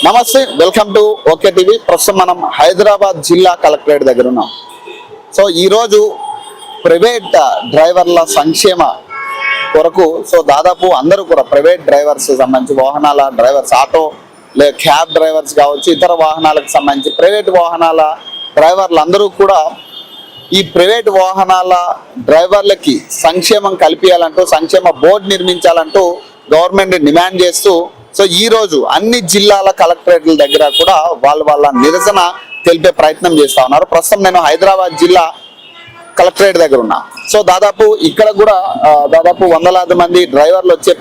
నమస్తే, welcome to okay TV. ప్రస్తుతం మనం హైదరాబాద్ జిల్లా కలెక్టరేట్ దగ్గర ఉన్నాం. సో ఈరోజు ప్రైవేట్ డ్రైవర్ల సంక్షేమ కొరకు దాదాపు అందరూ కూడా ప్రైవేట్ డ్రైవర్స్ సంబంధించి వాహనాల డ్రైవర్స్, ఆటో క్యాబ్ డ్రైవర్స్ కావచ్చు, ఇతర వాహనాలకు సంబంధించి ప్రైవేట్ వాహనాల డ్రైవర్లు అందరూ కూడా ఈ ప్రైవేట్ వాహనాల డ్రైవర్లకి సంక్షేమం కల్పించాలంటూ, సంక్షేమ బోర్డు నిర్మించాలంటూ గవర్నమెంట్ డిమాండ్ చేస్తూ ఈ రోజు అన్ని జిల్లాల కలెక్టరేట్ల దగ్గర కూడా వాళ్ళ నిరసన తెలిపే ప్రయత్నం చేస్తా ఉన్నారు. ప్రస్తుతం నేను హైదరాబాద్ జిల్లా కలెక్టరేట్ దగ్గర ఉన్నా. దాదాపు ఇక్కడ కూడా దాదాపు వందలాది మంది డ్రైవర్లు వచ్చే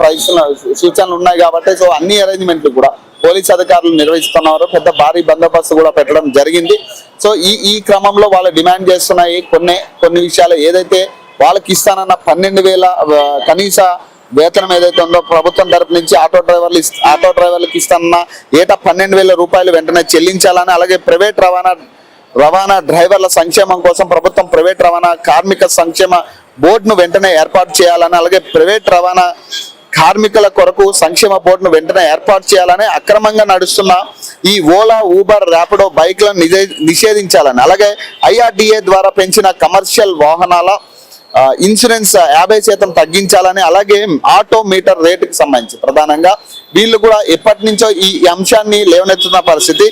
సూచనలు ఉన్నాయి కాబట్టి అన్ని అరేంజ్మెంట్లు కూడా పోలీస్ అధికారులు నిర్వహిస్తున్నారు. పెద్ద భారీ బందోబస్తు కూడా పెట్టడం జరిగింది. ఈ క్రమంలో వాళ్ళు డిమాండ్ చేస్తున్నాయి కొన్ని విషయాలు. ఏదైతే వాళ్ళకి ఇస్తానన్న 12,000 కనీస వేతనం ఏదైతే ఉందో ప్రభుత్వం తరపు నుంచి ఆటో డ్రైవర్లకు ఇస్తానన్న ఏటా 12,000 రూపాయలు వెంటనే చెల్లించాలని, అలాగే ప్రైవేట్ రవాణా డ్రైవర్ల సంక్షేమం కోసం ప్రభుత్వం ప్రైవేట్ రవాణా కార్మిక సంక్షేమ బోర్డును వెంటనే ఏర్పాటు చేయాలని, అలాగే ప్రైవేట్ రవాణా కార్మికుల కొరకు సంక్షేమ బోర్డును వెంటనే ఏర్పాటు చేయాలని, అక్రమంగా నడుస్తున్న ఈ ఓలా, ఊబర్, ర్యాపిడో బైక్లను నిషేధించాలని, అలాగే IRDA ద్వారా పెంచిన కమర్షియల్ వాహనాల ఇన్సూరెన్స్ 50% తగ్గించాలని, అలాగే ఆటో మీటర్ రేటుకి సంబంధించి ప్రధానంగా వీళ్ళు కూడా ఎప్పటి నుంచో ఈ అంశాన్ని లేవనెత్తున్న పరిస్థితి.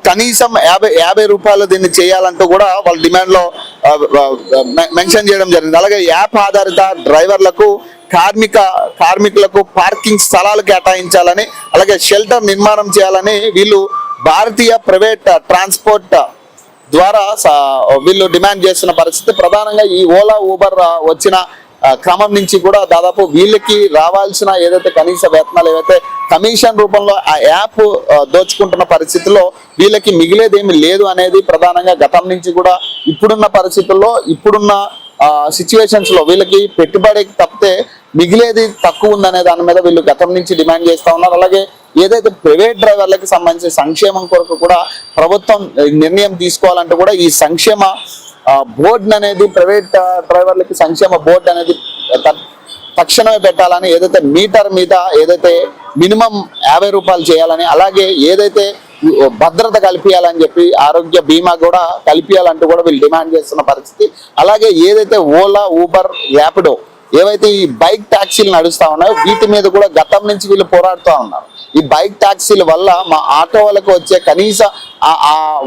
కనీసం 50 రూపాయలు దీన్ని చేయాలంటూ కూడా వాళ్ళ డిమాండ్లో మెన్షన్ చేయడం జరిగింది. అలాగే యాప్ ఆధారిత డ్రైవర్లకు కార్మికులకు పార్కింగ్ స్థలాలు కేటాయించాలని, అలాగే షెల్టర్ నిర్మాణం చేయాలని వీళ్ళు భారతీయ ప్రైవేట్ ట్రాన్స్పోర్ట్ ద్వారా వీళ్ళు డిమాండ్ చేస్తున్న పరిస్థితి. ప్రధానంగా ఈ ఓలా, ఊబర్ వచ్చిన క్రమం నుంచి కూడా దాదాపు వీళ్ళకి రావాల్సిన ఏదైతే కనీస వేతనాలు ఏవైతే కమిషన్ రూపంలో ఆ యాప్ దోచుకుంటున్న పరిస్థితుల్లో వీళ్ళకి మిగిలేదేమి లేదు అనేది ప్రధానంగా గతం నుంచి కూడా ఇప్పుడున్న పరిస్థితుల్లో, ఇప్పుడున్న సిచ్యువేషన్స్ లో వీళ్ళకి పెట్టుబడికి తప్పితే మిగిలేది తక్కువ ఉందనే దాని మీద వీళ్ళు గతం నుంచి డిమాండ్ చేస్తా ఉన్నారు. అలాగే ఏదైతే ప్రైవేట్ డ్రైవర్లకి సంబంధించిన సంక్షేమం కొరకు కూడా ప్రభుత్వం నిర్ణయం తీసుకోవాలంటే కూడా ఈ సంక్షేమ బోర్డు అనేది, ప్రైవేట్ డ్రైవర్లకి సంక్షేమ బోర్డు అనేది తక్షణమే పెట్టాలని, ఏదైతే మీటర్ మీద ఏదైతే మినిమం 50 రూపాయలు చేయాలని, అలాగే ఏదైతే భద్రత కల్పించాలని చెప్పి ఆరోగ్య బీమా కూడా కల్పించాలంటూ కూడా వీళ్ళు డిమాండ్ చేస్తున్న పరిస్థితి. అలాగే ఏదైతే ఓలా, ఊబర్, ర్యాపిడో ఏవైతే ఈ బైక్ ట్యాక్సీలు నడుస్తా ఉన్నాయో వీటి మీద కూడా గతం నుంచి వీళ్ళు పోరాడుతూ ఉన్నారు. ఈ బైక్ ట్యాక్సీల వల్ల మా ఆటో వాళ్ళకు వచ్చే కనీస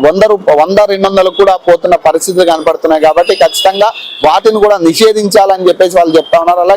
100-200 కూడా పోతున్న పరిస్థితులు కనపడుతున్నాయి. కాబట్టి ఖచ్చితంగా వాటిని కూడా నిషేధించాలని చెప్పేసి వాళ్ళు చెప్తా ఉన్నారు. అలాగే